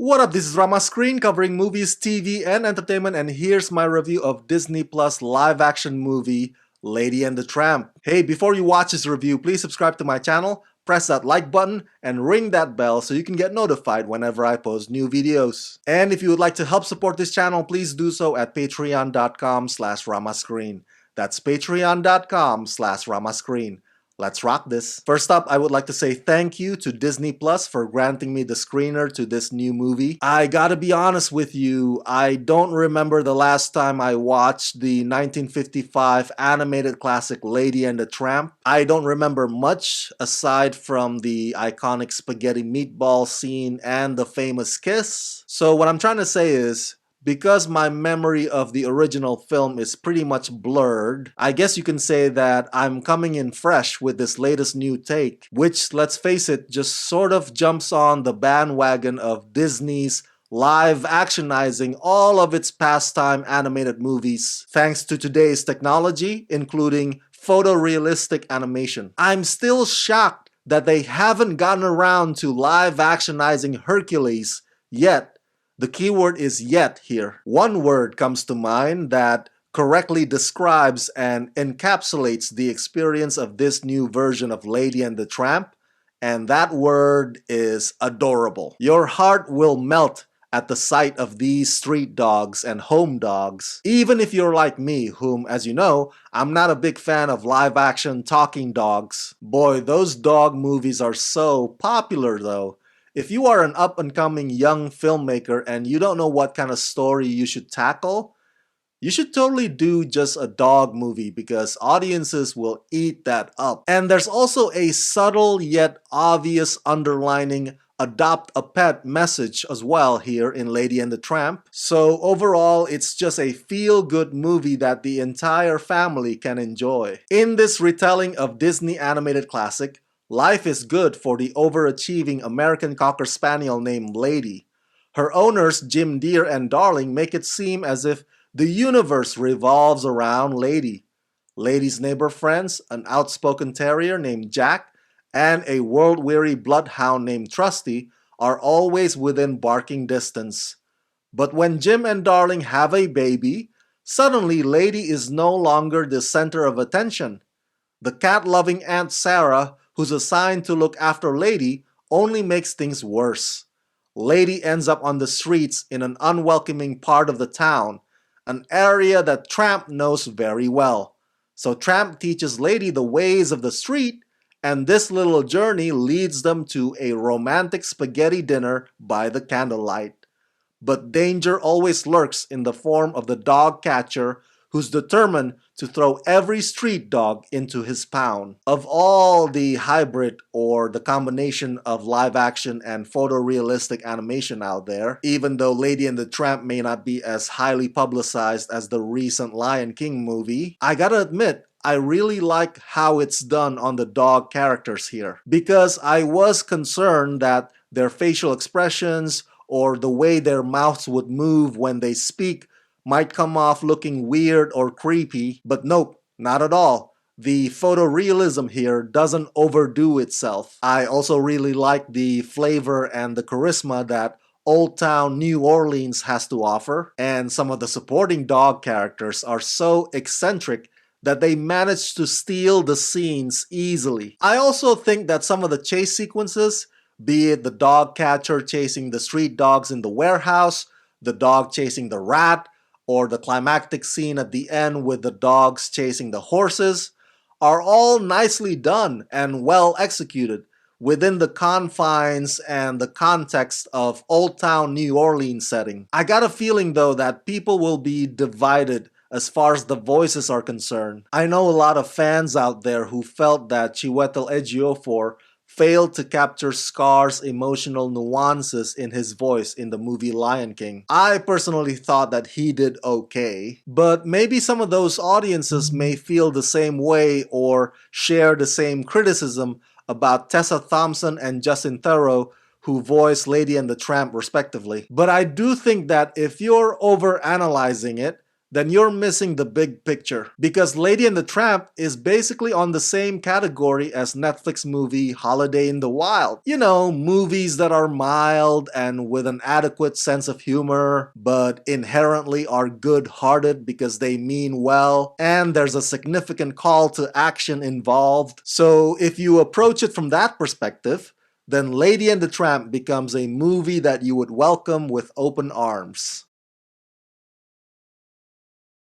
What up, this is Rama Screen covering movies, TV, and entertainment, and here's my review of Disney Plus live-action movie, Lady and the Tramp. Hey, before you watch this review, please subscribe to my channel, press that like button, and ring that bell so you can get notified whenever I post new videos. And if you would like to help support this channel, please do so at patreon.com/ramascreen. That's patreon.com/ramascreen. Let's rock this. First up, I would like to say thank you to Disney Plus for granting me the screener to this new movie. I gotta be honest with you, I don't remember the last time I watched the 1955 animated classic Lady and the Tramp. I don't remember much aside from the iconic spaghetti meatball scene and the famous kiss. So what I'm trying to say is, because my memory of the original film is pretty much blurred, I guess you can say that I'm coming in fresh with this latest new take, which, let's face it, just sort of jumps on the bandwagon of Disney's live-actionizing all of its pastime animated movies, thanks to today's technology, including photorealistic animation. I'm still shocked that they haven't gotten around to live-actionizing Hercules yet. The keyword is yet here. One word comes to mind that correctly describes and encapsulates the experience of this new version of Lady and the Tramp, and that word is adorable. Your heart will melt at the sight of these street dogs and home dogs. Even if you're like me, whom, as you know, I'm not a big fan of live-action talking dogs. Boy, those dog movies are so popular though. If you are an up-and-coming young filmmaker and you don't know what kind of story you should tackle, you should totally do just a dog movie because audiences will eat that up. And there's also a subtle yet obvious underlining adopt a pet message as well here in Lady and the Tramp. So overall, it's just a feel-good movie that the entire family can enjoy. In this retelling of Disney animated classic, life is good for the overachieving American Cocker Spaniel named Lady. Her owners, Jim Deere and Darling, make it seem as if the universe revolves around Lady. Lady's neighbor friends, an outspoken terrier named Jack, and a world-weary bloodhound named Trusty, are always within barking distance. But when Jim and Darling have a baby, suddenly Lady is no longer the center of attention. The cat-loving Aunt Sarah, who's assigned to look after Lady, only makes things worse. Lady ends up on the streets in an unwelcoming part of the town, an area that Tramp knows very well. So Tramp teaches Lady the ways of the street, and this little journey leads them to a romantic spaghetti dinner by the candlelight. But danger always lurks in the form of the dog catcher who's determined to throw every street dog into his pound. Of all the hybrid or the combination of live action and photorealistic animation out there, even though Lady and the Tramp may not be as highly publicized as the recent Lion King movie, I gotta admit, I really like how it's done on the dog characters here, because I was concerned that their facial expressions or the way their mouths would move when they speak might come off looking weird or creepy, but nope, not at all. The photorealism here doesn't overdo itself. I also really like the flavor and the charisma that Old Town New Orleans has to offer, and some of the supporting dog characters are so eccentric that they manage to steal the scenes easily. I also think that some of the chase sequences, be it the dog catcher chasing the street dogs in the warehouse, the dog chasing the rat, or the climactic scene at the end with the dogs chasing the horses, are all nicely done and well executed within the confines and the context of Old Town New Orleans setting. I got a feeling though that people will be divided as far as the voices are concerned. I know a lot of fans out there who felt that Chiwetel Ejiofor failed to capture Scar's emotional nuances in his voice in the movie Lion King. I personally thought that he did okay, but maybe some of those audiences may feel the same way or share the same criticism about Tessa Thompson and Justin Theroux, who voiced Lady and the Tramp respectively. But I do think that if you're overanalyzing it, then you're missing the big picture. Because Lady and the Tramp is basically on the same category as Netflix movie Holiday in the Wild. You know, movies that are mild and with an adequate sense of humor, but inherently are good-hearted because they mean well, and there's a significant call to action involved. So if you approach it from that perspective, then Lady and the Tramp becomes a movie that you would welcome with open arms.